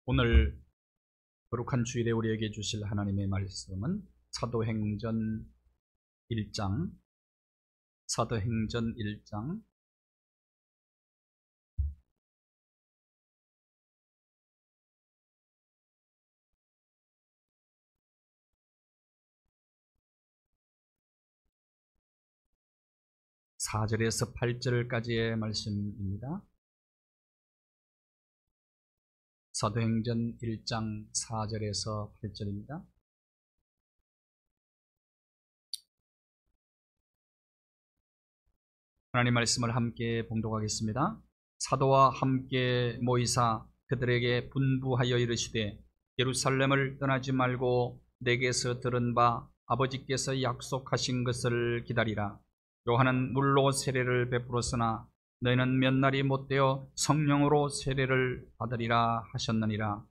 오늘 거룩한 주일에 우리에게 주실 하나님의 말씀은 사도행전 1장 4절에서 8절까지의 말씀입니다. 사도행전 1장 4절에서 8절입니다. 하나님 말씀을 함께 봉독하겠습니다. 사도와 함께 모이사 그들에게 분부하여 이르시되 예루살렘을 떠나지 말고 내게서 들은 바 아버지께서 약속하신 것을 기다리라. 요한은 물로 세례를 베풀었으나 너희는 몇 날이 못되어 성령으로 세례를 받으리라 하셨느니라.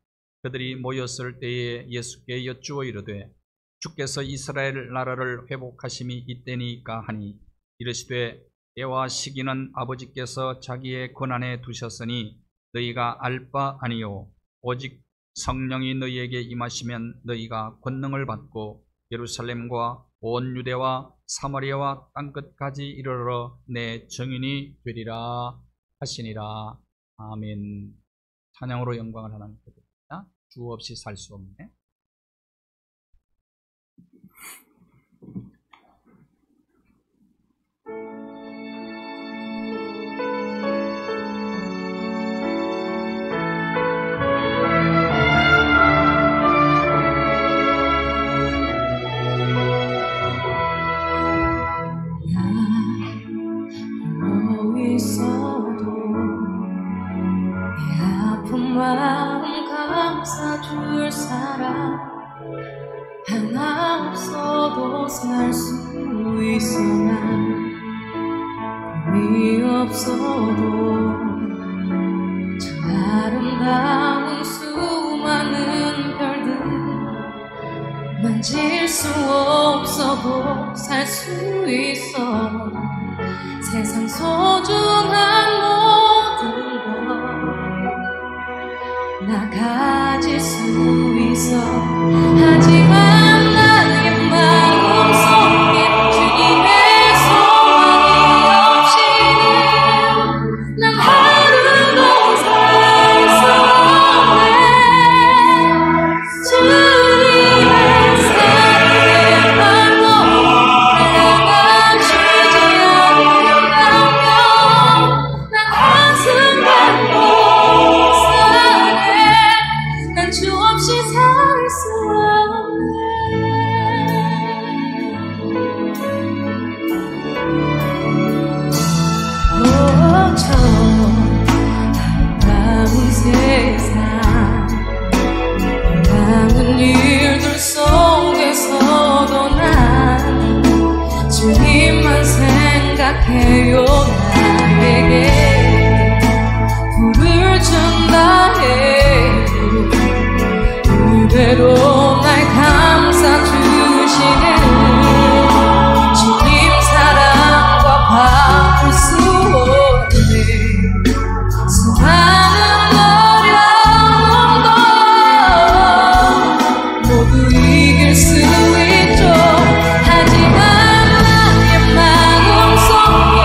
그들이 모였을 때에 예수께 여쭈어 이르되 주께서 이스라엘 나라를 회복하심이 이때니까 하니 이르시되 때와 시기는 아버지께서 자기의 권한에 두셨으니 너희가 알 바 아니요 오직 성령이 너희에게 임하시면 너희가 권능을 받고 예루살렘과 온 유대와 사마리아와 땅끝까지 이르러 내 증인이 되리라 하시니라. 아멘. 찬양으로 영광을 하나님께 드립니다. 주 없이 살 수 없네. 마음 감싸줄 사람 하나 없어도 살 수 있어. 난 꿈이 없어도 저 아름다운 수많은 별들 만질 수 없어도 살 수 있어. 세상 소중한 모든 나 가질 수 있어. 하지만 나의 마음속에 주님의 소망이 없이는 난 하루도 살 수 없네. 주님의 사랑의 발로 나가주지 않는다면 난 한순간도 주 없이 살 수 없네. 저 아름다운 세상 아름다운 일들 속에서도 난 주님만 생각해요. 나에게 불을 준다 해도 그대로 날 감싸주시는 주님 사랑과 바꿀 수 없네. 수많은 어려움도 모두 이길 수 있죠. 하지만 나의 마음속에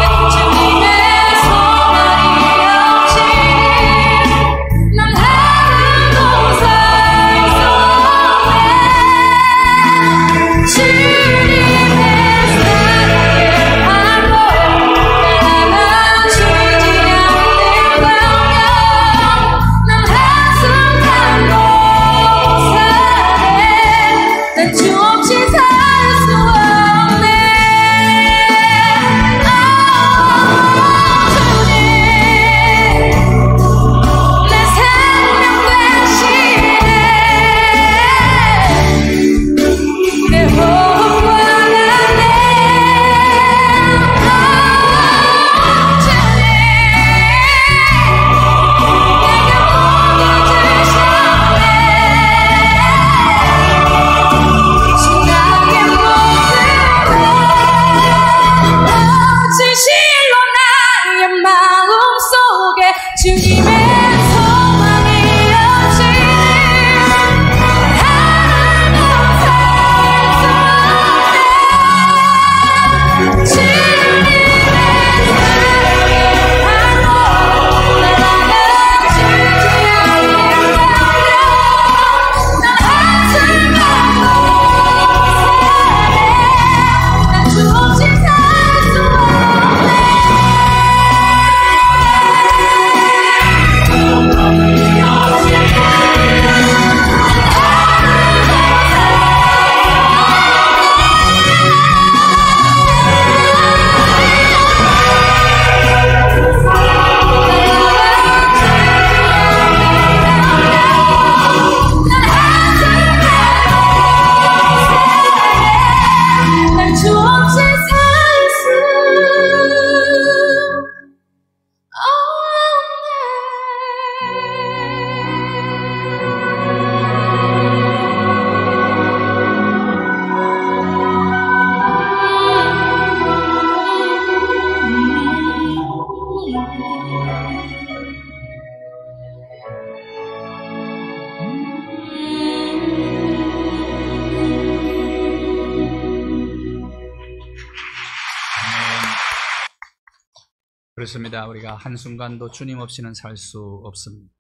그렇습니다. 우리가 한순간도 주님 없이는 살 수 없습니다.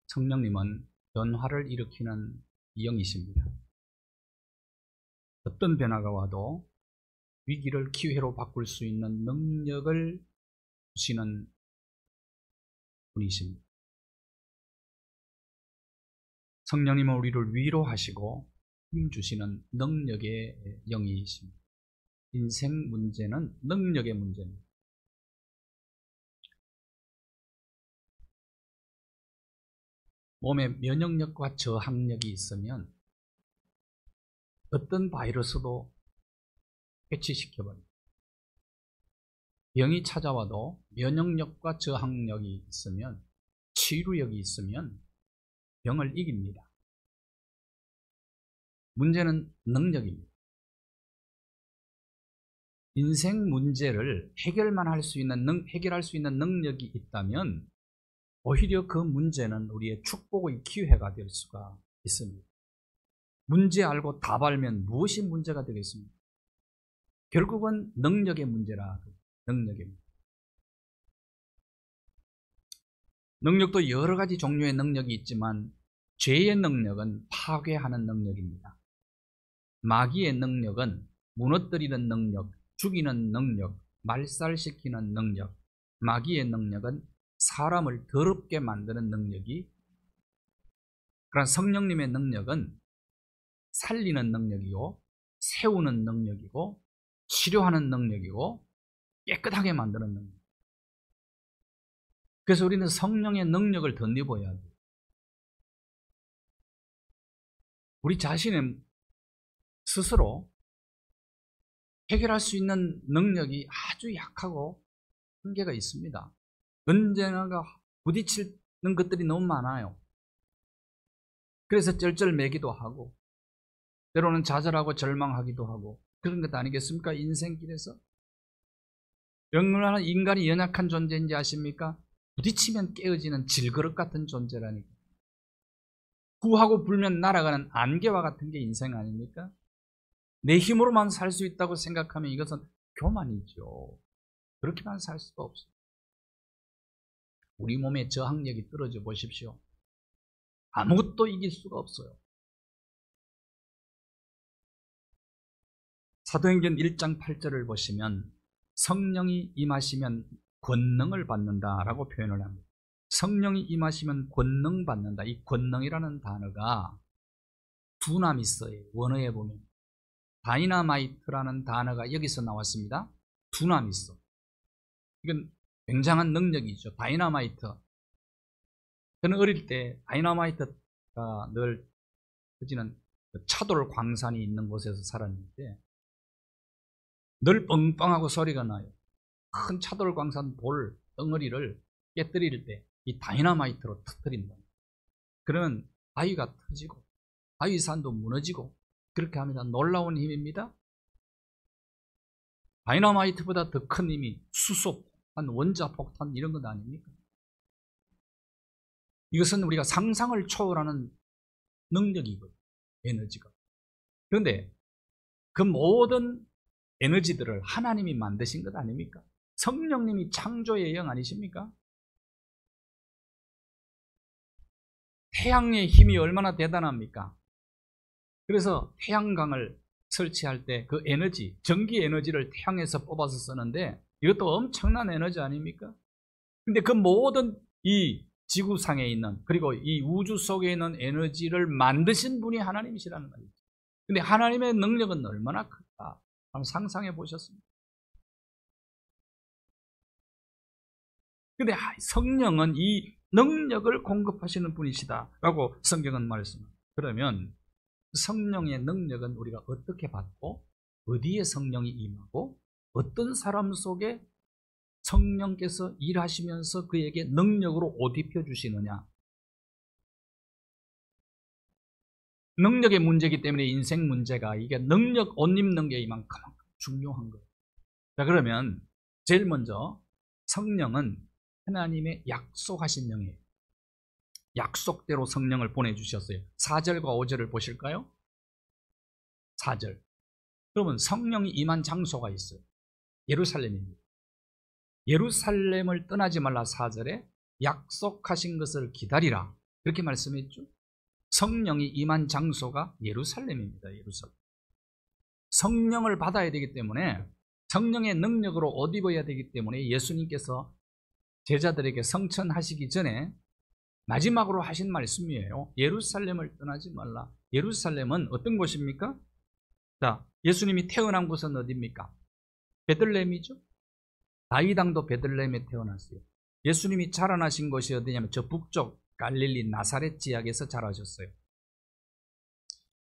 성령님은 변화를 일으키는 영이십니다. 어떤 변화가 와도 위기를 기회로 바꿀 수 있는 능력을 주시는 분이십니다. 성령님은 우리를 위로하시고 힘주시는 능력의 영이십니다. 인생 문제는 능력의 문제입니다. 몸에 면역력과 저항력이 있으면 어떤 바이러스도 해치시켜버립니다. 병이 찾아와도 면역력과 저항력이 있으면, 치유력이 있으면 병을 이깁니다. 문제는 능력입니다. 인생 문제를 해결할 수 있는 능력이 있다면 오히려 그 문제는 우리의 축복의 기회가 될 수가 있습니다. 문제 알고 답 알면 무엇이 문제가 되겠습니까? 결국은 능력의 문제라. 능력의 문제. 능력도 여러 가지 종류의 능력이 있지만 죄의 능력은 파괴하는 능력입니다. 마귀의 능력은 무너뜨리는 능력, 죽이는 능력, 말살시키는 능력. 마귀의 능력은 사람을 더럽게 만드는 능력이, 그러나 성령님의 능력은 살리는 능력이고 세우는 능력이고 치료하는 능력이고 깨끗하게 만드는 능력. 그래서 우리는 성령의 능력을 덧입어야 돼요. 우리 자신은 스스로 해결할 수 있는 능력이 아주 약하고 한계가 있습니다. 언젠가 부딪히는 것들이 너무 많아요. 그래서 쩔쩔매기도 하고 때로는 좌절하고 절망하기도 하고 그런 것 아니겠습니까? 인생길에서. 얼마나 인간이 연약한 존재인지 아십니까? 부딪히면 깨어지는 질그릇 같은 존재라니까. 구하고 불면 날아가는 안개와 같은 게 인생 아닙니까? 내 힘으로만 살 수 있다고 생각하면 이것은 교만이죠. 그렇게만 살 수가 없어요. 우리 몸의 저항력이 떨어져 보십시오. 아무것도 이길 수가 없어요. 사도행전 1장 8절을 보시면 성령이 임하시면 권능을 받는다라고 표현을 합니다. 성령이 임하시면 권능 받는다. 이 권능이라는 단어가 두나미스예요. 원어에 보면 다이나마이트라는 단어가 여기서 나왔습니다. 두나미스. 이건 굉장한 능력이죠. 다이나마이트. 저는 어릴 때 다이나마이트가 늘 터지는 차돌 광산이 있는 곳에서 살았는데 늘 뻥뻥하고 소리가 나요. 큰 차돌 광산 돌 덩어리를 깨뜨릴 때 이 다이나마이트로 터뜨린다. 그러면 바위가 터지고 바위산도 무너지고 그렇게 합니다. 놀라운 힘입니다. 다이나마이트보다 더 큰 힘이 수소폭탄, 원자폭탄 이런 것 아닙니까? 이것은 우리가 상상을 초월하는 능력이거든요. 에너지가. 그런데 그 모든 에너지들을 하나님이 만드신 것 아닙니까? 성령님이 창조의 영 아니십니까? 태양의 힘이 얼마나 대단합니까? 그래서 태양광을 설치할 때 그 에너지, 전기 에너지를 태양에서 뽑아서 쓰는데 이것도 엄청난 에너지 아닙니까? 근데 그 모든 이 지구상에 있는 그리고 이 우주 속에 있는 에너지를 만드신 분이 하나님이시라는 말이죠. 근데 하나님의 능력은 얼마나 클까? 한번 상상해 보셨습니까? 근데 성령은 이 능력을 공급하시는 분이시다라고 성경은 말씀합니다. 그러면 성령의 능력은 우리가 어떻게 받고 어디에 성령이 임하고 어떤 사람 속에 성령께서 일하시면서 그에게 능력으로 옷 입혀주시느냐. 능력의 문제이기 때문에 인생 문제가 이게 능력 옷 입는 게 이만큼 중요한 거예요. 자, 그러면 제일 먼저 성령은 하나님의 약속하신 영이에요. 약속대로 성령을 보내주셨어요. 4절과 5절을 보실까요? 4절. 그러면 성령이 임한 장소가 있어요. 예루살렘입니다. 예루살렘을 떠나지 말라 4절에 약속하신 것을 기다리라 그렇게 말씀했죠. 성령이 임한 장소가 예루살렘입니다. 예루살렘. 성령을 받아야 되기 때문에 성령의 능력으로 옷 입어야 되기 때문에 예수님께서 제자들에게 성천하시기 전에 마지막으로 하신 말씀이에요. 예루살렘을 떠나지 말라. 예루살렘은 어떤 곳입니까? 자, 예수님이 태어난 곳은 어디입니까? 베들레헴이죠. 다윗 왕도 베들레헴에 태어났어요. 예수님이 자라나신 곳이 어디냐면 저 북쪽 갈릴리 나사렛 지역에서 자라셨어요.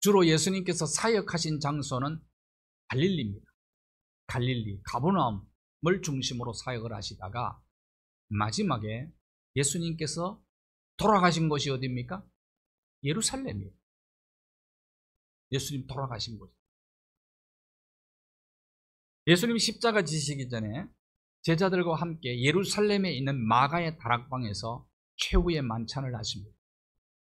주로 예수님께서 사역하신 장소는 갈릴리입니다. 갈릴리, 가버나움을 중심으로 사역을 하시다가 마지막에 예수님께서 돌아가신 곳이 어디입니까? 예루살렘이에요. 예수님 돌아가신 곳. 예수님 십자가 지시기 전에 제자들과 함께 예루살렘에 있는 마가의 다락방에서 최후의 만찬을 하십니다.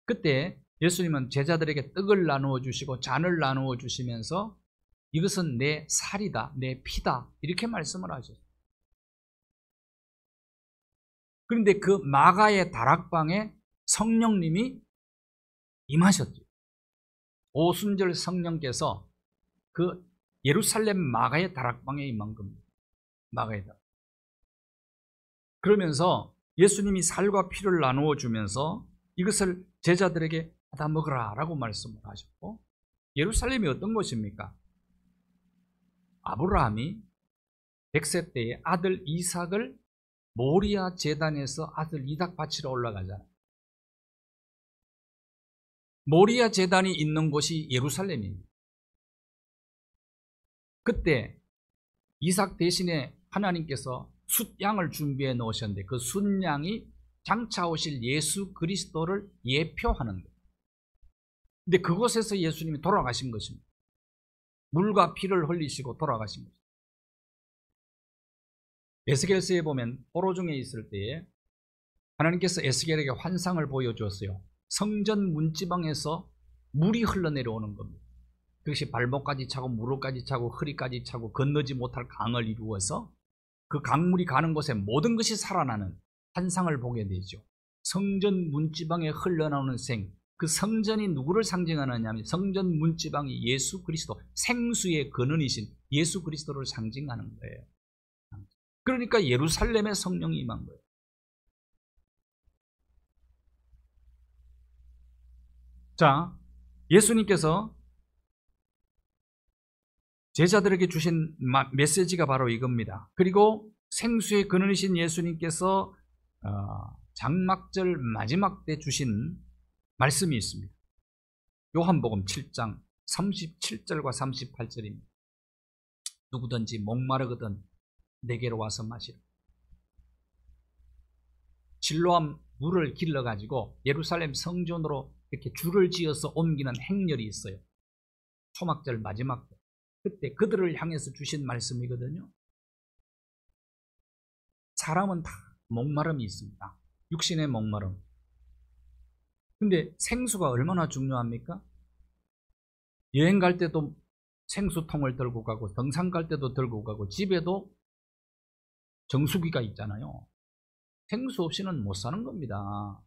그때 예수님은 제자들에게 떡을 나누어 주시고 잔을 나누어 주시면서 이것은 내 살이다, 내 피다 이렇게 말씀을 하셨어요. 그런데 그 마가의 다락방에 성령님이 임하셨죠. 오순절 성령께서 그 예루살렘 마가의 다락방에 임한 겁니다. 마가의 다락. 그러면서 예수님이 살과 피를 나누어 주면서 이것을 제자들에게 받아 먹으라 라고 말씀을 하셨고, 예루살렘이 어떤 곳입니까? 아브라함이 100세 때에 아들 이삭을 모리아 제단에서 아들 이삭 바치러 올라가잖아요. 모리아 제단이 있는 곳이 예루살렘입니다. 그때 이삭 대신에 하나님께서 숫양을 준비해 놓으셨는데 그 숫양이 장차 오실 예수 그리스도를 예표하는 거예요. 근데 그곳에서 예수님이 돌아가신 것입니다. 물과 피를 흘리시고 돌아가신 것입니다. 에스겔서에 보면 포로중에 있을 때에 하나님께서 에스겔에게 환상을 보여주었어요. 성전 문지방에서 물이 흘러내려오는 겁니다. 그것이 발목까지 차고 무릎까지 차고 허리까지 차고 건너지 못할 강을 이루어서 그 강물이 가는 곳에 모든 것이 살아나는 환상을 보게 되죠. 성전 문지방에 흘러나오는 생, 그 성전이 누구를 상징하느냐 하면 성전 문지방이 예수 그리스도, 생수의 근원이신 예수 그리스도를 상징하는 거예요. 그러니까 예루살렘에 성령이 임한 거예요. 자, 예수님께서 제자들에게 주신 메시지가 바로 이겁니다. 그리고 생수의 근원이신 예수님께서 장막절 마지막 때 주신 말씀이 있습니다. 요한복음 7장 37절과 38절입니다. 누구든지 목마르거든 내게로 와서 마시라. 실로암 물을 길러가지고 예루살렘 성전으로 이렇게 줄을 지어서 옮기는 행렬이 있어요. 초막절 마지막 때. 그때 그들을 향해서 주신 말씀이거든요. 사람은 다 목마름이 있습니다. 육신의 목마름. 근데 생수가 얼마나 중요합니까? 여행 갈 때도 생수통을 들고 가고 등산 갈 때도 들고 가고 집에도 정수기가 있잖아요. 생수 없이는 못 사는 겁니다.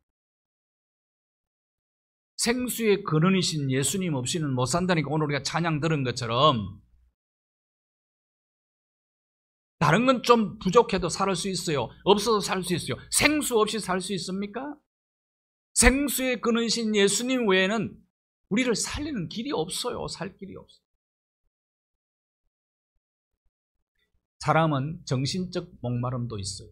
생수의 근원이신 예수님 없이는 못 산다니까 오늘 우리가 찬양 들은 것처럼 다른 건 좀 부족해도 살 수 있어요. 없어도 살 수 있어요. 생수 없이 살 수 있습니까? 생수의 근원이신 예수님 외에는 우리를 살리는 길이 없어요. 살 길이 없어요. 사람은 정신적 목마름도 있어요.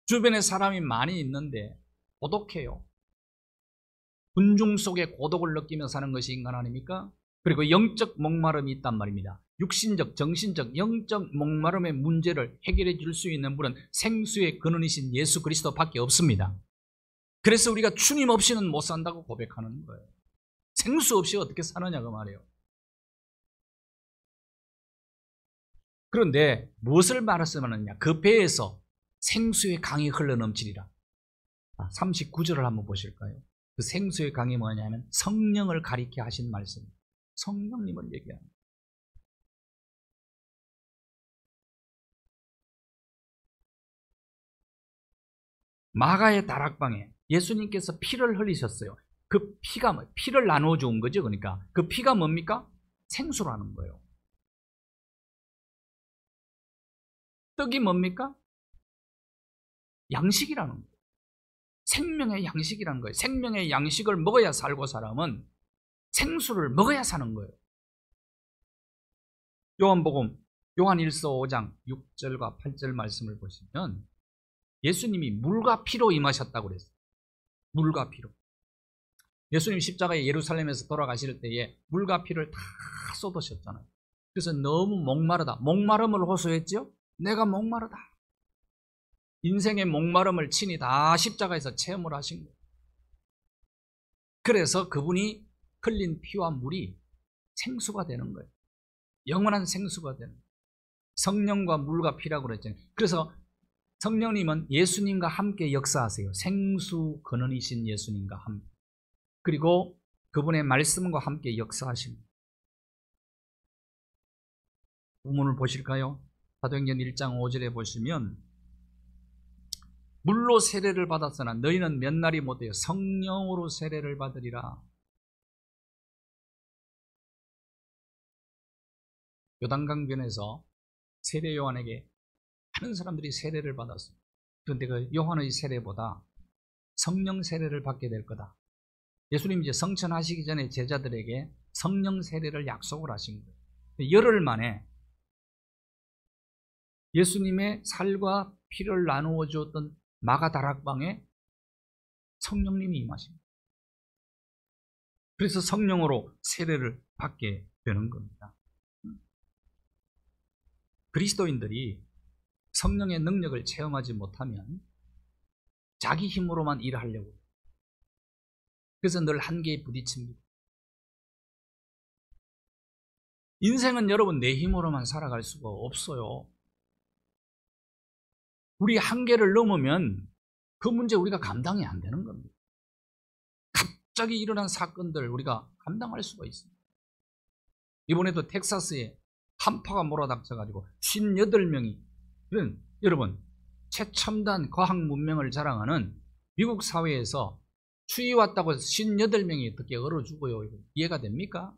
주변에 사람이 많이 있는데 고독해요. 군중 속에 고독을 느끼며 사는 것이 인간 아닙니까? 그리고 영적 목마름이 있단 말입니다. 육신적, 정신적, 영적 목마름의 문제를 해결해 줄 수 있는 분은 생수의 근원이신 예수 그리스도밖에 없습니다. 그래서 우리가 주님 없이는 못 산다고 고백하는 거예요. 생수 없이 어떻게 사느냐 그 말이에요. 그런데 무엇을 말씀하느냐? 그 배에서 생수의 강이 흘러넘치리라. 39절을 한번 보실까요? 그 생수의 강이 뭐냐면 성령을 가리켜 하신 말씀입니다. 성령님을 얘기합니다. 마가의 다락방에 예수님께서 피를 흘리셨어요. 그 피가 피를 나누어 준 거죠. 그러니까 그 피가 뭡니까? 생수라는 거예요. 떡이 뭡니까? 양식이라는 거예요. 생명의 양식이라는 거예요. 생명의 양식을 먹어야 살고 사람은 생수를 먹어야 사는 거예요. 요한복음 요한 1서 5장 6절과 8절 말씀을 보시면 예수님이 물과 피로 임하셨다고 그랬어요. 물과 피로. 예수님 십자가에 예루살렘에서 돌아가실 때에 물과 피를 다 쏟으셨잖아요. 그래서 너무 목마르다. 목마름을 호소했죠. 내가 목마르다. 인생의 목마름을 친히 다 십자가에서 체험을 하신 거예요. 그래서 그분이 흘린 피와 물이 생수가 되는 거예요. 영원한 생수가 되는 거예요. 성령과 물과 피라고 그랬잖아요. 그래서 성령님은 예수님과 함께 역사하세요. 생수 근원이신 예수님과 함께. 그리고 그분의 말씀과 함께 역사하십니다. 본문을 보실까요? 사도행전 1장 5절에 보시면 물로 세례를 받았으나 너희는 몇 날이 못되어 성령으로 세례를 받으리라. 요단강변에서 세례 요한에게 많은 사람들이 세례를 받았어요. 그런데 그 요한의 세례보다 성령 세례를 받게 될 거다. 예수님이 이제 성천하시기 전에 제자들에게 성령 세례를 약속을 하신 거예요. 열흘 만에 예수님의 살과 피를 나누어 주었던 마가 다락방에 성령님이 임하십니다. 그래서 성령으로 세례를 받게 되는 겁니다. 그리스도인들이 성령의 능력을 체험하지 못하면 자기 힘으로만 일하려고 해요. 그래서 늘 한계에 부딪힙니다. 인생은 여러분 내 힘으로만 살아갈 수가 없어요. 우리 한계를 넘으면 그 문제 우리가 감당이 안 되는 겁니다. 갑자기 일어난 사건들 우리가 감당할 수가 있습니다. 이번에도 텍사스에 한파가 몰아닥쳐가지고 58명이 여러분 최첨단 과학 문명을 자랑하는 미국 사회에서 추위 왔다고 해서 58명이 어떻게 얼어 죽어요? 이해가 됩니까?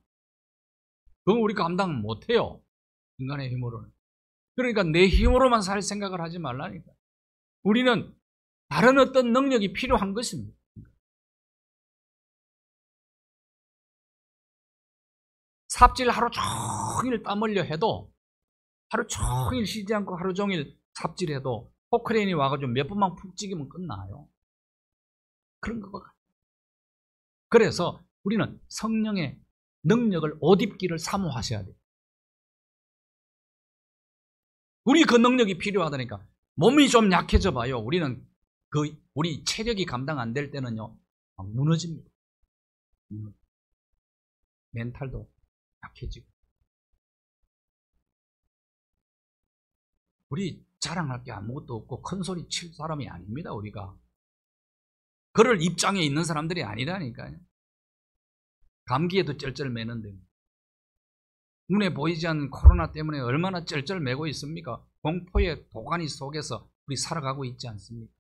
그건 우리가 감당 못해요. 인간의 힘으로는. 그러니까 내 힘으로만 살 생각을 하지 말라니까. 우리는 다른 어떤 능력이 필요한 것입니다. 삽질 하루 종일 땀 흘려 해도 하루 종일 쉬지 않고 하루 종일 삽질해도 포크레인이 와가지고 몇 번만 푹 찍으면 끝나요. 그런 것 같아요. 그래서 우리는 성령의 능력을 옷 입기를 사모하셔야 돼요. 우리 그 능력이 필요하다니까. 몸이 좀 약해져 봐요. 우리는 우리 체력이 감당 안 될 때는요, 무너집니다. 멘탈도 약해지고. 우리 자랑할 게 아무것도 없고 큰 소리 칠 사람이 아닙니다, 우리가. 그럴 입장에 있는 사람들이 아니라니까요. 감기에도 쩔쩔매는데. 눈에 보이지 않는 코로나 때문에 얼마나 쩔쩔매고 있습니까? 공포의 도가니 속에서 우리 살아가고 있지 않습니까?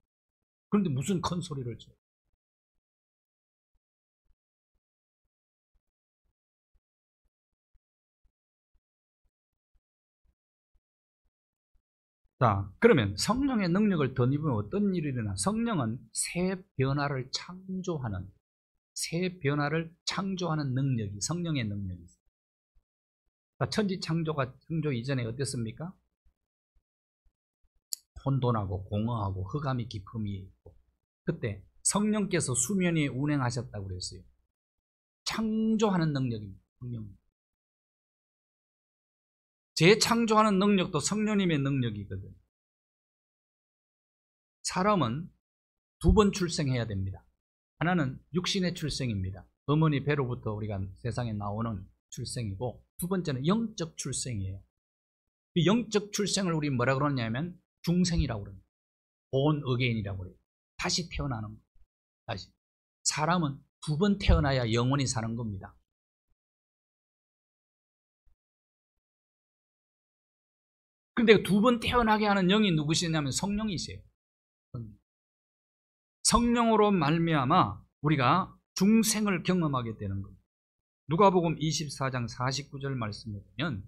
그런데 무슨 큰 소리를 쳐요? 자, 그러면 성령의 능력을 덧입으면 어떤 일이 일어나? 성령은 새 변화를 창조하는 능력이 성령의 능력이 있어요. 천지 창조 이전에 어땠습니까? 혼돈하고 공허하고 흑암이 깊음이 있고, 그때 성령께서 수면 위에 운행하셨다고 그랬어요. 창조하는 능력입니다. 성령. 재창조하는 능력도 성령님의 능력이거든요. 사람은 두 번 출생해야 됩니다. 하나는 육신의 출생입니다. 어머니 배로부터 우리가 세상에 나오는 출생이고, 두 번째는 영적 출생이에요. 이 영적 출생을 우리 뭐라 그러냐면 중생이라고 그럽니다. born again이라고 그래요. 다시 태어나는 거. 다시. 사람은 두 번 태어나야 영원히 사는 겁니다. 그런데 두 번 태어나게 하는 영이 누구시냐면 성령이세요. 성령으로 말미암아 우리가 중생을 경험하게 되는 겁니다. 누가복음 24장 49절 말씀에 보면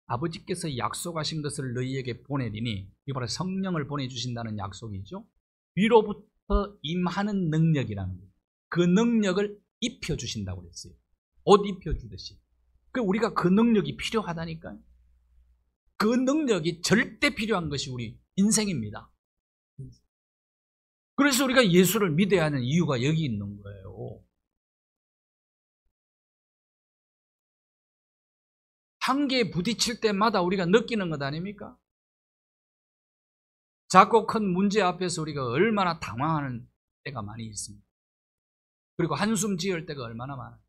아버지께서 약속하신 것을 너희에게 보내리니, 이 바로 성령을 보내주신다는 약속이죠. 위로부터 임하는 능력이라는 거예요. 그 능력을 입혀주신다고 그랬어요. 옷 입혀주듯이. 우리가 그 능력이 필요하다니까요. 그 능력이 절대 필요한 것이 우리 인생입니다. 그래서 우리가 예수를 믿어야 하는 이유가 여기 있는 거예요. 한계에 부딪힐 때마다 우리가 느끼는 것 아닙니까? 작고 큰 문제 앞에서 우리가 얼마나 당황하는 때가 많이 있습니다. 그리고 한숨 지을 때가 얼마나 많아요.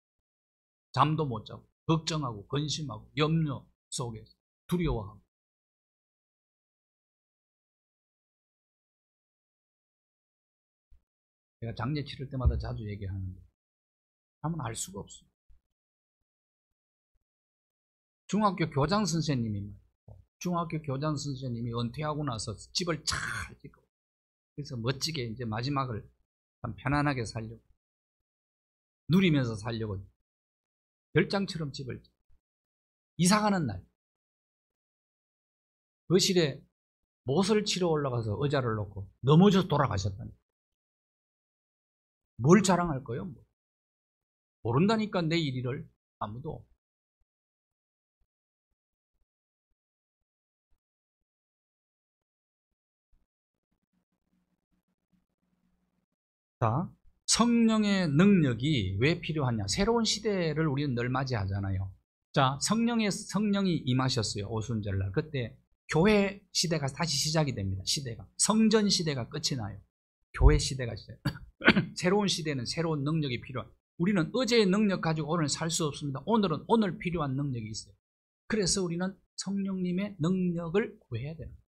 잠도 못 자고 걱정하고 근심하고 염려 속에서 두려워하고. 제가 장례 치를 때마다 자주 얘기하는데 하면 알 수가 없어요. 중학교 교장 선생님이 은퇴하고 나서 집을 잘 짓고, 그래서 멋지게 이제 마지막을 참 편안하게 살려고, 누리면서 살려고 별장처럼 집을 짓고, 이사가는 날 거실에 못을 치러 올라가서 의자를 놓고 넘어져서 돌아가셨다니. 뭘 자랑할 거예요? 모른다니까 내일 일을 아무도. 자, 성령의 능력이 왜 필요하냐? 새로운 시대를 우리는 늘 맞이하잖아요. 자, 성령이 임하셨어요. 오순절날. 그때 교회 시대가 다시 시작이 됩니다. 시대가. 성전 시대가 끝이 나요. 교회 시대가 시작. 새로운 시대는 새로운 능력이 필요한. 우리는 어제의 능력 가지고 오늘 살 수 없습니다. 오늘은 오늘 필요한 능력이 있어요. 그래서 우리는 성령님의 능력을 구해야 되는 거예요.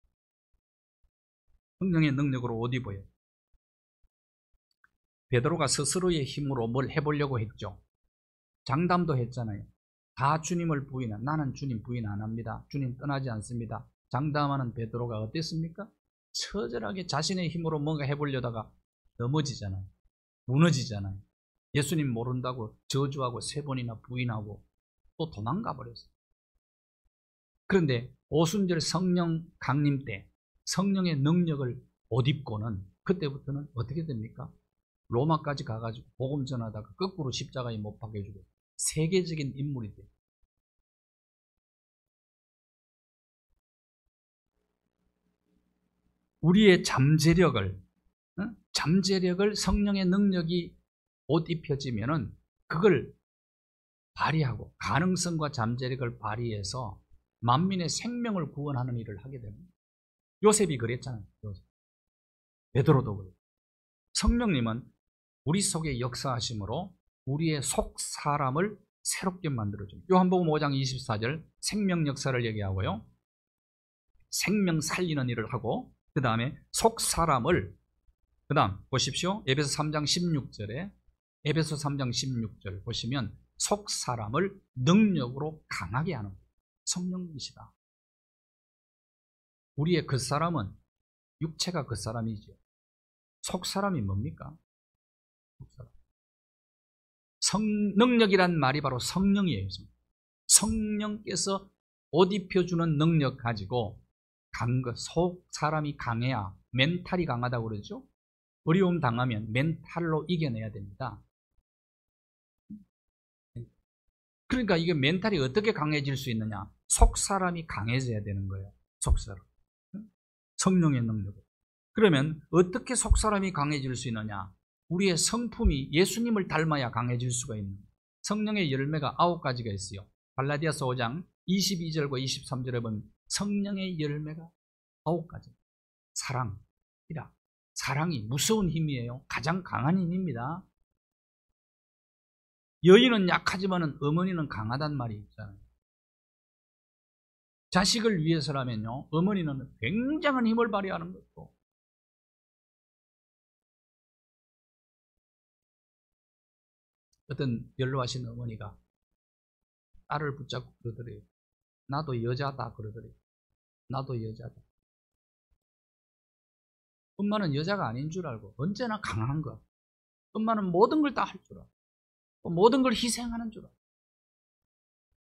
성령의 능력으로 옷 입어요. 베드로가 스스로의 힘으로 뭘 해보려고 했죠. 장담도 했잖아요. 다 주님을 부인한, 나는 주님 부인 안 합니다. 주님 떠나지 않습니다. 장담하는 베드로가 어땠습니까? 처절하게 자신의 힘으로 뭔가 해보려다가 넘어지잖아요. 무너지잖아요. 예수님 모른다고 저주하고 3번이나 부인하고 또 도망가 버렸어요. 그런데 오순절 성령 강림 때 성령의 능력을 옷 입고는 그때부터는 어떻게 됩니까? 로마까지 가가지고 복음 전하다가 거꾸로 십자가에 못 박혀주고 세계적인 인물이 돼요. 우리의 잠재력을 성령의 능력이 옷 입혀지면은 그걸 발휘하고, 가능성과 잠재력을 발휘해서 만민의 생명을 구원하는 일을 하게 됩니다. 요셉이 그랬잖아요. 베드로도 그래요. 성령님은 우리 속에 역사하심으로 우리의 속 사람을 새롭게 만들어줍니다. 요한복음 5장 24절 생명 역사를 얘기하고요. 생명 살리는 일을 하고, 그 다음에 속 사람을, 그 다음 보십시오. 에베소 3장 16절 보시면 속 사람을 능력으로 강하게 하는 성령이시다. 우리의 그 사람은 육체가 그 사람이죠. 속 사람이 뭡니까? 능력이란 말이 바로 성령이에요. 성령께서 옷 입혀주는 능력 가지고 속 사람이 강해야, 멘탈이 강하다고 그러죠. 어려움 당하면 멘탈로 이겨내야 됩니다. 그러니까 이게 멘탈이 어떻게 강해질 수 있느냐? 속 사람이 강해져야 되는 거예요. 속 사람. 성령의 능력. 그러면 어떻게 속 사람이 강해질 수 있느냐? 우리의 성품이 예수님을 닮아야 강해질 수가 있는 거예요. 성령의 열매가 9가지가 있어요. 갈라디아서 5장 22절과 23절에 보면 성령의 열매가 9가지. 사랑이라. 사랑이 무서운 힘이에요. 가장 강한 힘입니다. 여인은 약하지만 어머니는 강하단 말이 있잖아요. 자식을 위해서라면요, 어머니는 굉장한 힘을 발휘하는 것도. 어떤 연로하신 어머니가 딸을 붙잡고 그러더래요. 나도 여자다 그러더래요. 나도 여자다. 엄마는 여자가 아닌 줄 알고 언제나 강한 거. 엄마는 모든 걸 다 할 줄 알고 모든 걸 희생하는 줄 알고.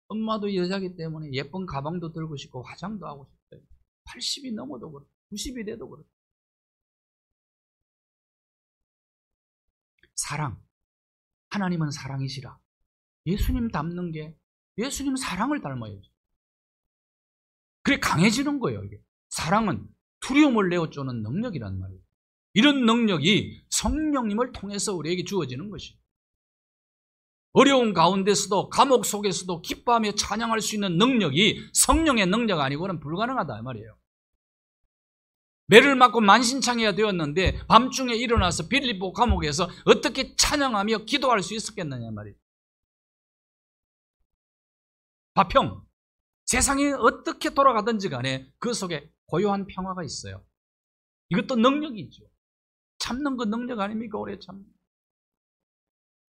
엄마도 여자기 때문에 예쁜 가방도 들고 싶고 화장도 하고 싶어요. 80이 넘어도 그렇고 90이 돼도 그렇고. 사랑. 하나님은 사랑이시라. 예수님 닮는 게 예수님 사랑을 닮아야죠. 그래 강해지는 거예요. 이게. 사랑은 두려움을 내어쫓는 능력이란 말이에요. 이런 능력이 성령님을 통해서 우리에게 주어지는 것이에요. 어려운 가운데서도 감옥 속에서도 기뻐하며 찬양할 수 있는 능력이 성령의 능력 아니고는 불가능하다 이 말이에요. 매를 맞고 만신창이가 되었는데 밤중에 일어나서 빌립보 감옥에서 어떻게 찬양하며 기도할 수 있었겠느냐 말이에요. 화평. 세상이 어떻게 돌아가든지 간에 그 속에 고요한 평화가 있어요. 이것도 능력이죠. 참는 거 능력 아닙니까? 오래 참는 거.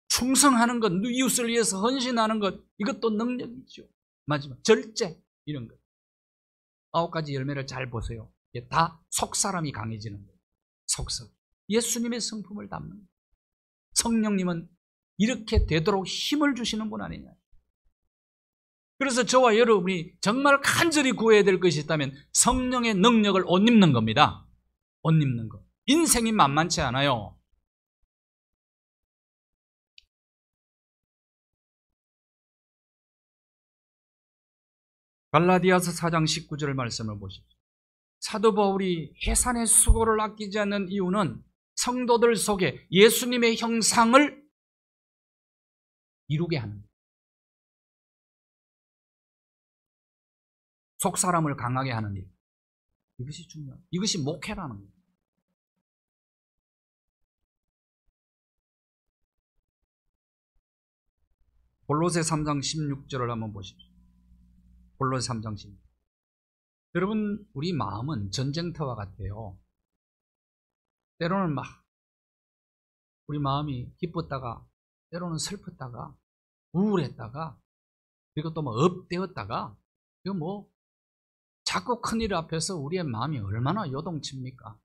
충성하는 것, 이웃을 위해서 헌신하는 것, 이것도 능력이죠. 마지막 절제 이런 것. 9가지 열매를 잘 보세요. 이게 다 속사람이 강해지는 거예요. 속사. 예수님의 성품을 담는 거예요. 성령님은 이렇게 되도록 힘을 주시는 분 아니냐. 그래서 저와 여러분이 정말 간절히 구해야 될 것이 있다면 성령의 능력을 옷 입는 겁니다. 옷 입는 것. 인생이 만만치 않아요. 갈라디아서 4장 19절 말씀을 보십시오. 사도 바울이 해산의 수고를 아끼지 않는 이유는 성도들 속에 예수님의 형상을 이루게 하는 거예요. 속사람을 강하게 하는 일. 이것이 중요해요. 이것이 목회라는 거예요. 골로새 3장 16절을 한번 보십시오. 골로새 3장 16절. 여러분, 우리 마음은 전쟁터와 같아요. 때로는 막 우리 마음이 기뻤다가 때로는 슬펐다가 우울했다가 그리고 또 뭐 업되었다가 이거 뭐 자꾸 큰일 앞에서 우리의 마음이 얼마나 요동칩니까?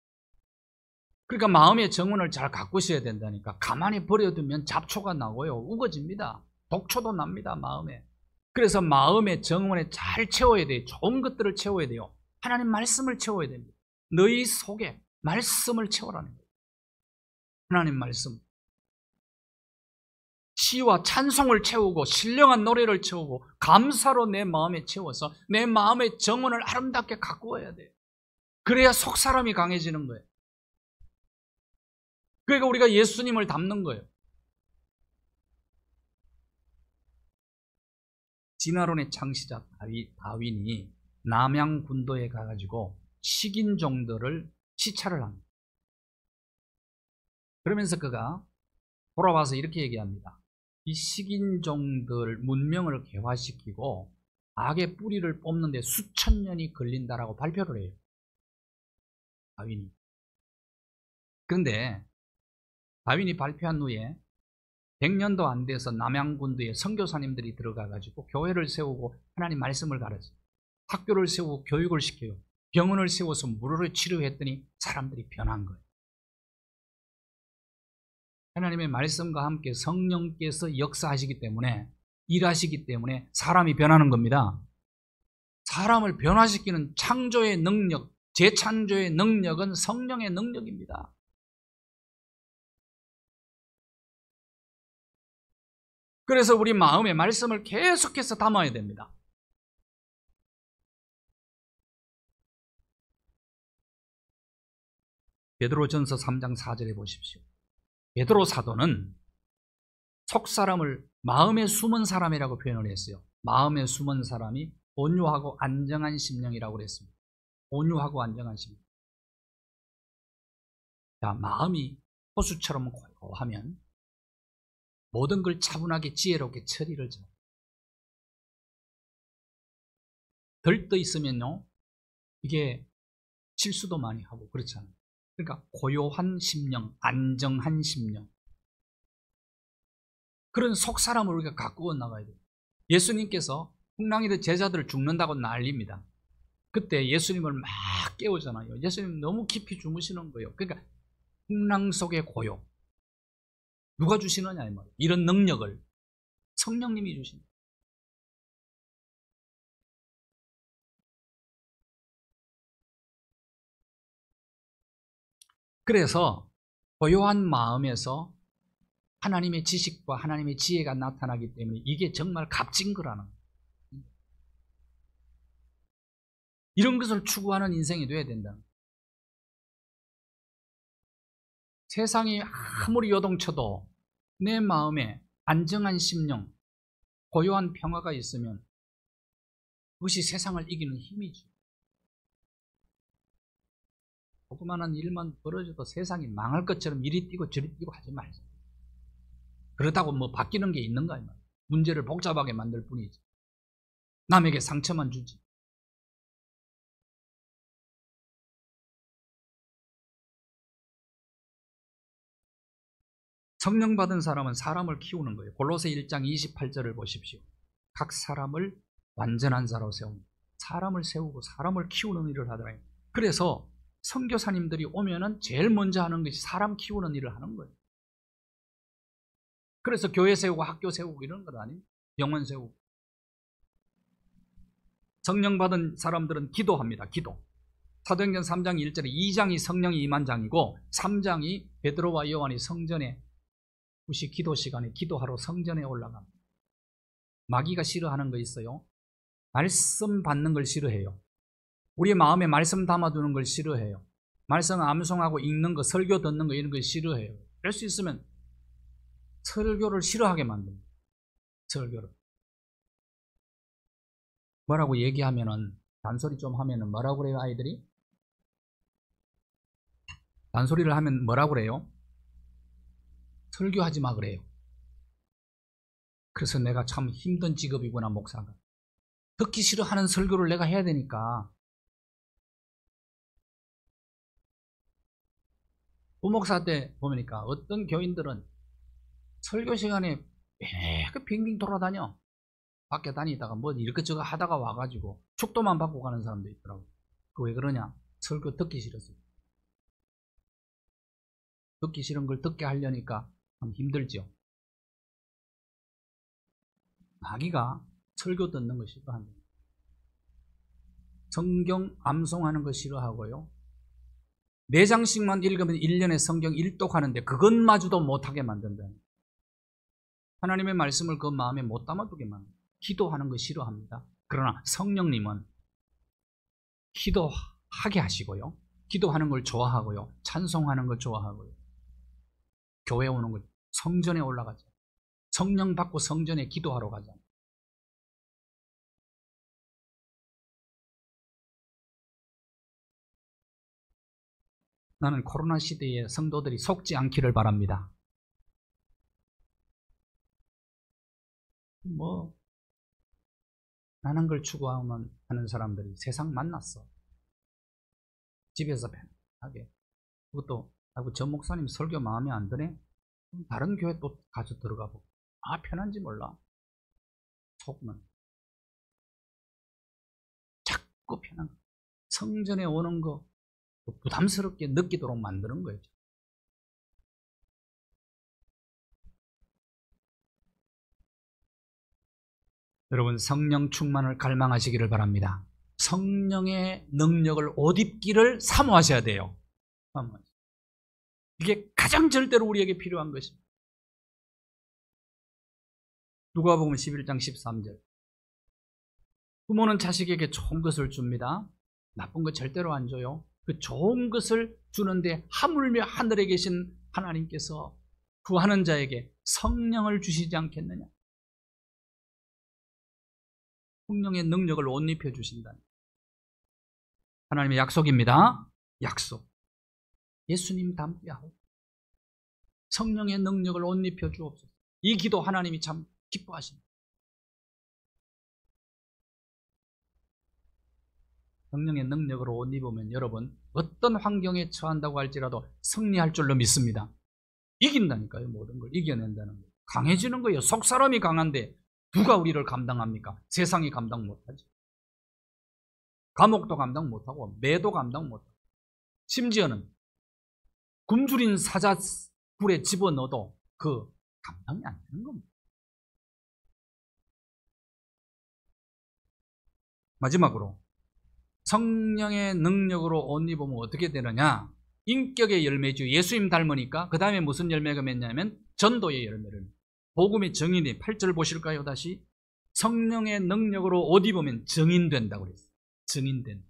그러니까 마음의 정원을 잘 가꾸셔야 된다니까. 가만히 버려두면 잡초가 나고요. 우거집니다. 독초도 납니다. 마음에. 그래서 마음의 정원에 잘 채워야 돼요. 좋은 것들을 채워야 돼요. 하나님 말씀을 채워야 됩니다. 너희 속에 말씀을 채우라는 거예요. 하나님 말씀. 시와 찬송을 채우고 신령한 노래를 채우고 감사로 내 마음에 채워서 내 마음의 정원을 아름답게 가꾸어야 돼요. 그래야 속사람이 강해지는 거예요. 그러니까 우리가 예수님을 닮는 거예요. 진화론의 창시자 다윈이 남양군도에 가가지고 식인종들을 시찰을 합니다. 그러면서 그가 돌아와서 이렇게 얘기합니다. 이 식인종들 문명을 개화시키고 악의 뿌리를 뽑는데 수천 년이 걸린다라고 발표를 해요. 다윈이. 그런데 다윈이 발표한 후에 100년도 안 돼서 남양군도에 선교사님들이 들어가가지고 교회를 세우고 하나님 말씀을 가르쳐요. 학교를 세우고 교육을 시켜요. 병원을 세워서 무료로 치료했더니 사람들이 변한 거예요. 하나님의 말씀과 함께 성령께서 역사하시기 때문에 일하시기 때문에 사람이 변하는 겁니다. 사람을 변화시키는 창조의 능력, 재창조의 능력은 성령의 능력입니다. 그래서 우리 마음에 말씀을 계속해서 담아야 됩니다. 베드로전서 3장 4절에 보십시오. 베드로 사도는 속사람을 마음에 숨은 사람이라고 표현을 했어요. 마음에 숨은 사람이 온유하고 안정한 심령이라고 그랬습니다. 온유하고 안정한 심령. 자, 마음이 호수처럼 고요하면 모든 걸 차분하게 지혜롭게 처리를 줘. 들떠 있으면요, 이게 실수도 많이 하고 그렇잖아요. 그러니까 고요한 심령, 안정한 심령. 그런 속사람을 우리가 가꾸어 나가야 돼요. 예수님께서 풍랑이들 제자들 죽는다고 난립니다. 그때 예수님을 막 깨우잖아요. 예수님 너무 깊이 주무시는 거예요. 그러니까 풍랑 속의 고요. 누가 주시느냐 이 말이에요. 이런 능력을 성령님이 주신다. 그래서 고요한 마음에서 하나님의 지식과 하나님의 지혜가 나타나기 때문에 이게 정말 값진 거라는 거예요. 이런 것을 추구하는 인생이 돼야 된다는 거예요. 세상이 아무리 요동쳐도 내 마음에 안정한 심령, 고요한 평화가 있으면 그것이 세상을 이기는 힘이죠. 조그마한 일만 벌어져도 세상이 망할 것처럼 이리 뛰고 저리 뛰고 하지 말자. 그렇다고 뭐 바뀌는 게 있는가? 문제를 복잡하게 만들 뿐이지. 남에게 상처만 주지. 성령 받은 사람은 사람을 키우는 거예요. 골로새 1장 28절을 보십시오. 각 사람을 완전한 자로 세웁니다. 사람을 세우고 사람을 키우는 일을 하더라고요. 그래서 선교사님들이 오면은 제일 먼저 하는 것이 사람 키우는 일을 하는 거예요. 그래서 교회 세우고 학교 세우고 이런 건 아니에요. 영혼 세우고. 성령 받은 사람들은 기도합니다. 기도. 사도행전 3장 1절에 2장이 성령이 임한 장이고 3장이 베드로와 요한이 성전에 혹시 기도 시간에 기도하러 성전에 올라갑니다. 마귀가 싫어하는 거 있어요. 말씀 받는 걸 싫어해요. 우리의 마음에 말씀 담아두는 걸 싫어해요. 말씀 암송하고 읽는 거, 설교 듣는 거 이런 걸 싫어해요. 그럴 수 있으면 설교를 싫어하게 만듭니다. 설교를. 뭐라고 얘기하면은 단소리 좀 하면은 뭐라고 그래요, 아이들이? 단소리를 하면 뭐라고 그래요? 설교하지 마 그래요. 그래서 내가 참 힘든 직업이구나, 목사가. 듣기 싫어하는 설교를 내가 해야 되니까. 부목사 때 보니까 어떤 교인들은 설교 시간에 빙빙 돌아다녀. 밖에 다니다가 뭐 이것저것 하다가 와가지고 축도만 받고 가는 사람도 있더라고. 그 왜 그러냐? 설교 듣기 싫었어요. 듣기 싫은 걸 듣게 하려니까 참 힘들죠. 마귀가 설교 듣는 거 싫어합니다. 성경 암송하는 거 싫어하고요. 4장씩만 읽으면 1년에 성경 1독 하는데 그것마저도 못하게 만든다. 하나님의 말씀을 그 마음에 못 담아두게 만든다. 기도하는 거 싫어합니다. 그러나 성령님은 기도하게 하시고요. 기도하는 걸 좋아하고요. 찬송하는 걸 좋아하고요. 교회 오는 걸, 성전에 올라가자. 성령 받고 성전에 기도하러 가자. 나는 코로나 시대에 성도들이 속지 않기를 바랍니다. 나는 걸 추구하는 사람들이 세상 만났어. 집에서 편하게. 그것도 전 목사님 설교 마음에 안 드네? 다른 교회 또 가서 들어가 보고. 편한지 몰라. 속는. 자꾸 편한 거. 성전에 오는 거 부담스럽게 느끼도록 만드는 거예요. 여러분, 성령 충만을 갈망하시기를 바랍니다. 성령의 능력을 옷 입기를 사모하셔야 돼요. 이게 가장 절대로 우리에게 필요한 것입니다. 누가복음 11장 13절. 부모는 자식에게 좋은 것을 줍니다. 나쁜 거 절대로 안 줘요. 그 좋은 것을 주는데 하물며 하늘에 계신 하나님께서 구하는 자에게 성령을 주시지 않겠느냐. 성령의 능력을 옷 입혀 주신다. 하나님의 약속입니다. 약속. 예수님 닮게 하고 성령의 능력을 옷 입혀 주옵소서. 이 기도 하나님이 참 기뻐하십니다. 성령의 능력으로 옷 입으면 여러분 어떤 환경에 처한다고 할지라도 승리할 줄로 믿습니다. 이긴다니까요. 모든 걸 이겨낸다는 거예요. 강해지는 거예요. 속사람이 강한데 누가 우리를 감당합니까? 세상이 감당 못하죠. 감옥도 감당 못하고 매도 감당 못하고 심지어는 굶주린 사자굴에 집어넣어도 그 감당이 안 되는 겁니다. 마지막으로 성령의 능력으로 옷 입으면 어떻게 되느냐? 인격의 열매죠. 예수님 닮으니까 그 다음에 무슨 열매가 맺냐면 전도의 열매를. 복음의 증인이 8절 보실까요? 다시 성령의 능력으로 옷 입으면 증인된다고 그랬어요. 증인된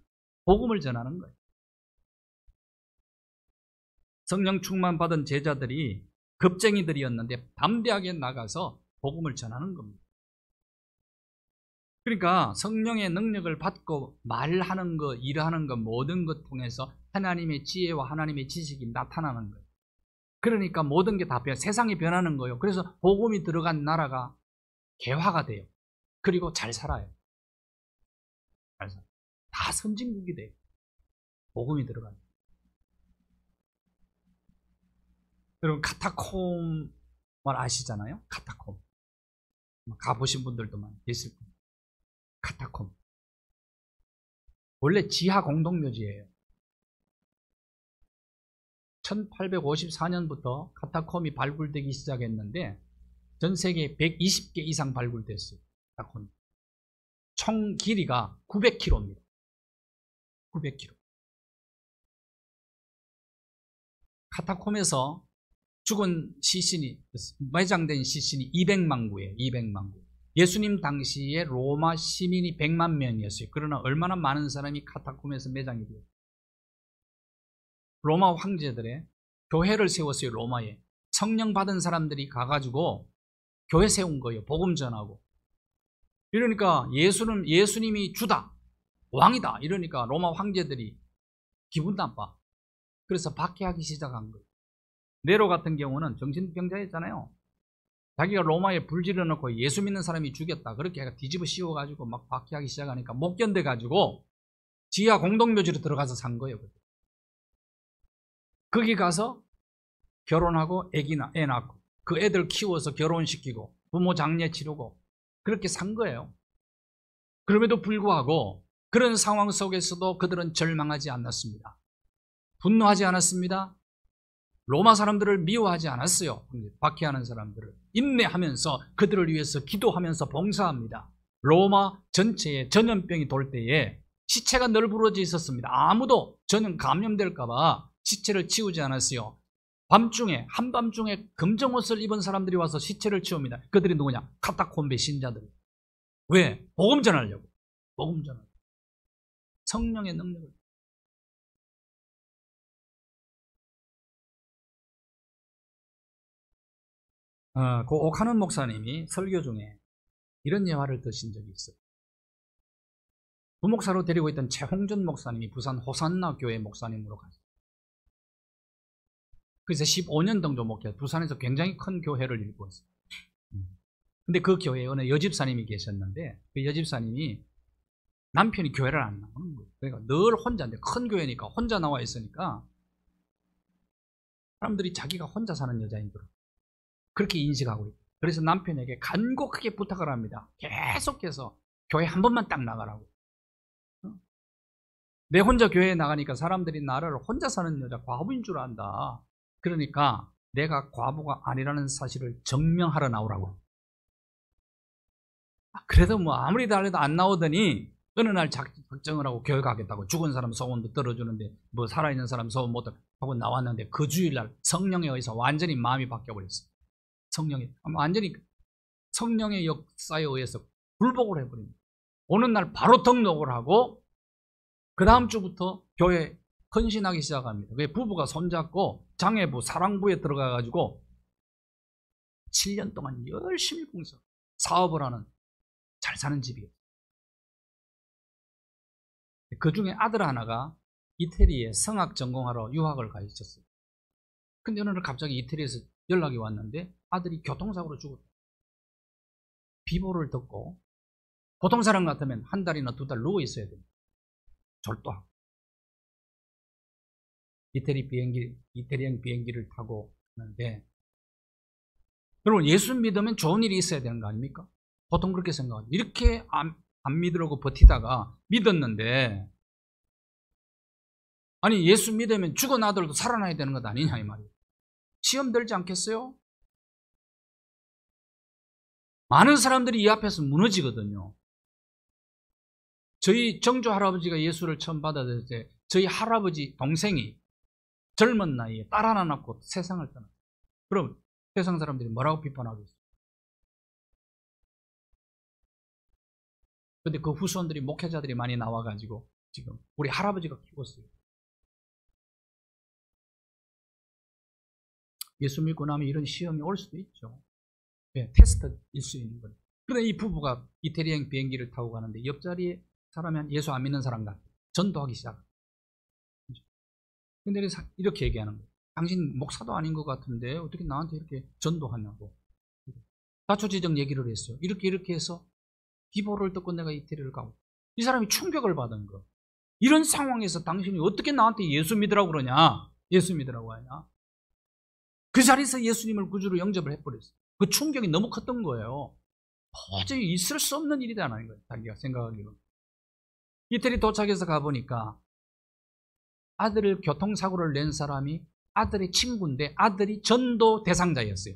복음을 전하는 거예요. 성령 충만 받은 제자들이 겁쟁이들이었는데 담대하게 나가서 복음을 전하는 겁니다. 그러니까 성령의 능력을 받고 말하는 것, 일하는 것, 모든 것 통해서 하나님의 지혜와 하나님의 지식이 나타나는 거예요. 그러니까 모든 게 다 세상이 변하는 거예요. 그래서 복음이 들어간 나라가 개화가 돼요. 그리고 잘 살아요. 잘 살아요. 다 선진국이 돼요. 복음이 들어가요. 여러분 카타콤을 아시잖아요? 카타콤. 가보신 분들도 많이 있을 겁니다. 카타콤. 원래 지하 공동묘지예요. 1854년부터 카타콤이 발굴되기 시작했는데 전 세계에 120개 이상 발굴됐어요. 카타콤. 총 길이가 900km입니다. 900km. 카타콤에서 죽은 시신이, 매장된 시신이 200만 구예요. 200만 구. 예수님 당시에 로마 시민이 100만 명이었어요. 그러나 얼마나 많은 사람이 카타콤에서 매장이 되었어요. 로마 황제들의 교회를 세웠어요. 로마에. 성령 받은 사람들이 가가지고 교회 세운 거예요. 복음 전하고. 이러니까 예수님이 주다, 왕이다. 이러니까 로마 황제들이 기분 나빠. 그래서 박해하기 시작한 거예요. 네로 같은 경우는 정신병자였잖아요. 자기가 로마에 불질러 놓고 예수 믿는 사람이 죽였다. 그렇게 뒤집어 씌워가지고 막 박해하기 시작하니까 못 견뎌가지고 지하 공동묘지로 들어가서 산 거예요. 거기 가서 결혼하고 애 낳고 그 애들 키워서 결혼시키고 부모 장례 치르고 그렇게 산 거예요. 그럼에도 불구하고 그런 상황 속에서도 그들은 절망하지 않았습니다. 분노하지 않았습니다. 로마 사람들을 미워하지 않았어요. 박해하는 사람들을 인내하면서 그들을 위해서 기도하면서 봉사합니다. 로마 전체에 전염병이 돌 때에 시체가 널브러져 있었습니다. 아무도 전염 감염될까 봐 시체를 치우지 않았어요. 밤중에, 한밤중에 검정옷을 입은 사람들이 와서 시체를 치웁니다. 그들이 누구냐? 카타콤베 신자들. 왜? 복음 전하려고. 복음 전하려고. 성령의 능력을. 그 오카는 목사님이 설교 중에 이런 예화를 드신 적이 있어요. 부목사로 데리고 있던 최홍준 목사님이 부산 호산나 교회 목사님으로 갔어요. 그래서 15년 정도 목회, 부산에서 굉장히 큰 교회를 일구었어요. 근데 그 교회에 어느 여집사님이 계셨는데 그 여집사님이 남편이 교회를 안 나오는 거예요. 그러니까 늘 혼자인데 큰 교회니까 혼자 나와 있으니까 사람들이 자기가 혼자 사는 여자인 줄 그렇게 인식하고 있어요. 그래서 남편에게 간곡하게 부탁을 합니다. 계속해서 교회 한 번만 딱 나가라고. 내 혼자 교회에 나가니까 사람들이 나를 혼자 사는 여자 과부인 줄 안다. 그러니까 내가 과부가 아니라는 사실을 증명하러 나오라고. 그래도 뭐 아무리 달래도 안 나오더니 어느 날 작정을 하고 교회 가겠다고 죽은 사람 소원도 들어주는데 뭐 살아있는 사람 소원 못 하고 나왔는데 그 주일날 성령에 의해서 완전히 마음이 바뀌어버렸어요. 완전히 성령의 역사에 의해서 굴복을 해버립니다. 오는 날 바로 등록을 하고 그 다음 주부터 교회 헌신하기 시작합니다. 왜? 부부가 손잡고 장애부, 사랑부에 들어가가지고 7년 동안 열심히 봉사, 사업을 하는 잘 사는 집이에요. 그 중에 아들 하나가 이태리에 성악 전공하러 유학을 가 있었어요. 근데 어느 날 갑자기 이태리에서 연락이 왔는데 아들이 교통사고로 죽었다. 비보를 듣고 보통 사람 같으면 한 달이나 두 달 누워 있어야 됩니다. 절도하고 이태리행 비행기를 타고 가는데 여러분 예수 믿으면 좋은 일이 있어야 되는 거 아닙니까? 보통 그렇게 생각합니다. 이렇게 안 믿으려고 버티다가 믿었는데 아니 예수 믿으면 죽은 아들도 살아나야 되는 것 아니냐 이 말이에요. 시험 들지 않겠어요? 많은 사람들이 이 앞에서 무너지거든요. 저희 정조 할아버지가 예수를 처음 받아들일 때 저희 할아버지 동생이 젊은 나이에 딸 하나 낳고 세상을 떠났어요. 그럼 세상 사람들이 뭐라고 비판하겠어요? 근데 그 후손들이 목회자들이 많이 나와가지고 지금 우리 할아버지가 키웠어요. 예수 믿고 나면 이런 시험이 올 수도 있죠. 네, 테스트일 수 있는 거예요. 그런데 이 부부가 이태리행 비행기를 타고 가는데 옆자리에 사람이 예수 안 믿는 사람 같아요. 전도하기 시작. 근데 이렇게 얘기하는 거예요. 당신 목사도 아닌 것 같은데 어떻게 나한테 이렇게 전도하냐고. 자초지정 얘기를 했어요. 이렇게 해서 기보를 듣고 내가 이태리를 가고. 이 사람이 충격을 받은 거. 이런 상황에서 당신이 어떻게 나한테 예수 믿으라고 그러냐? 예수 믿으라고 하냐? 그 자리에서 예수님을 구주로 영접을 해버렸어요. 그 충격이 너무 컸던 거예요. 도저히 있을 수 없는 일이다라는 거예요. 자기가 생각하기로는. 이태리 도착해서 가보니까 아들을 교통사고를 낸 사람이 아들의 친구인데 아들이 전도 대상자였어요.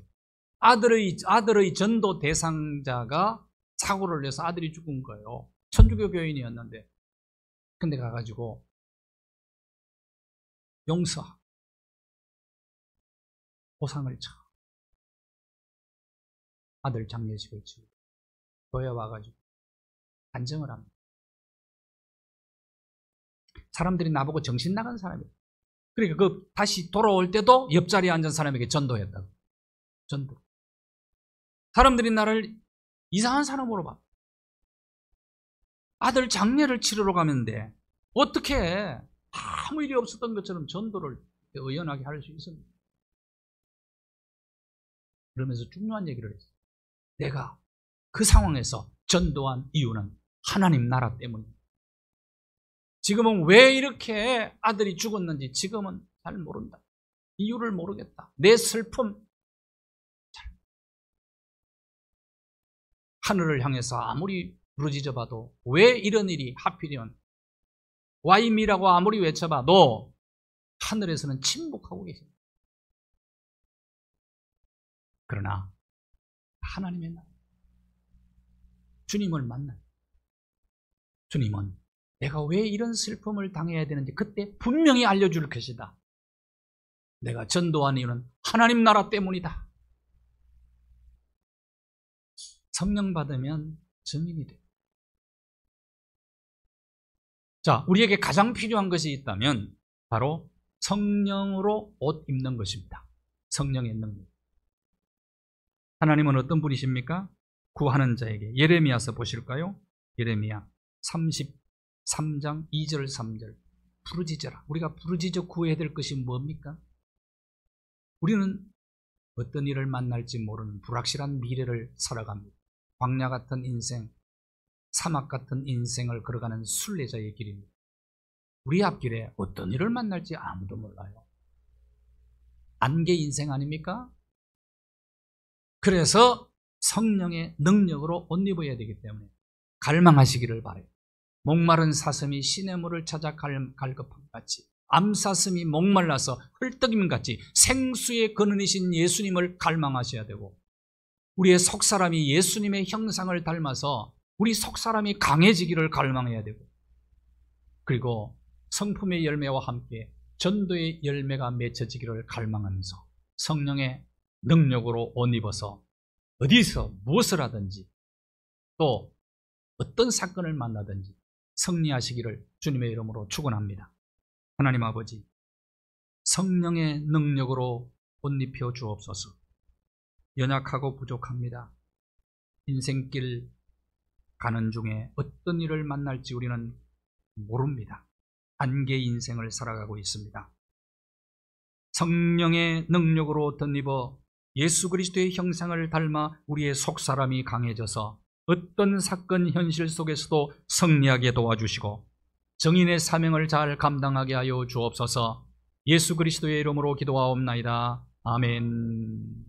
아들의 전도 대상자가 사고를 내서 아들이 죽은 거예요. 천주교 교인이었는데. 근데 가가지고 용서하고 보상을 쳐. 아들 장례식을 치고 교회 와가지고 간증을 합니다. 사람들이 나보고 정신 나간 사람이에요. 그러니까 그 다시 돌아올 때도 옆자리에 앉은 사람에게 전도했다고. 전도. 사람들이 나를 이상한 사람으로 봐. 아들 장례를 치르러 가는데 어떻게 아무 일이 없었던 것처럼 전도를 의연하게 할 수 있습니까? 그러면서 중요한 얘기를 했어요. 내가 그 상황에서 전도한 이유는 하나님 나라 때문입니다. 지금은 왜 이렇게 아들이 죽었는지 지금은 잘 모른다. 이유를 모르겠다. 내 슬픔. 하늘을 향해서 아무리 부르짖어 봐도 왜 이런 일이 하필이면 와이미라고 아무리 외쳐봐도 하늘에서는 침묵하고 계십니다. 그러나 하나님의 나라, 주님을 만나요. 주님은 내가 왜 이런 슬픔을 당해야 되는지 그때 분명히 알려줄 것이다. 내가 전도한 이유는 하나님 나라 때문이다. 성령 받으면 증인이 돼요. 자, 우리에게 가장 필요한 것이 있다면 바로 성령으로 옷 입는 것입니다. 성령의 능력. 하나님은 어떤 분이십니까? 구하는 자에게. 예레미야서 보실까요? 예레미야 33장 2절 3절. 부르짖어라. 우리가 부르짖어 구해야 될 것이 뭡니까? 우리는 어떤 일을 만날지 모르는 불확실한 미래를 살아갑니다. 광야 같은 인생, 사막 같은 인생을 걸어가는 순례자의 길입니다. 우리 앞길에 어떤 일을 만날지 아무도 몰라요. 안개 인생 아닙니까? 그래서 성령의 능력으로 옷 입어야 되기 때문에 갈망하시기를 바라요. 목마른 사슴이 시냇물을 찾아 갈급함 같이, 암사슴이 목말라서 헐떡임 같이 생수의 근원이신 예수님을 갈망하셔야 되고, 우리의 속사람이 예수님의 형상을 닮아서 우리 속사람이 강해지기를 갈망해야 되고, 그리고 성품의 열매와 함께 전도의 열매가 맺혀지기를 갈망하면서 성령의 능력으로 옷 입어서 어디서 무엇을 하든지 또 어떤 사건을 만나든지 승리하시기를 주님의 이름으로 축원합니다. 하나님 아버지, 성령의 능력으로 옷 입혀 주옵소서. 연약하고 부족합니다. 인생길 가는 중에 어떤 일을 만날지 우리는 모릅니다. 안개 인생을 살아가고 있습니다. 성령의 능력으로 덧입어 예수 그리스도의 형상을 닮아 우리의 속사람이 강해져서 어떤 사건 현실 속에서도 승리하게 도와주시고 정인의 사명을 잘 감당하게 하여 주옵소서. 예수 그리스도의 이름으로 기도하옵나이다. 아멘.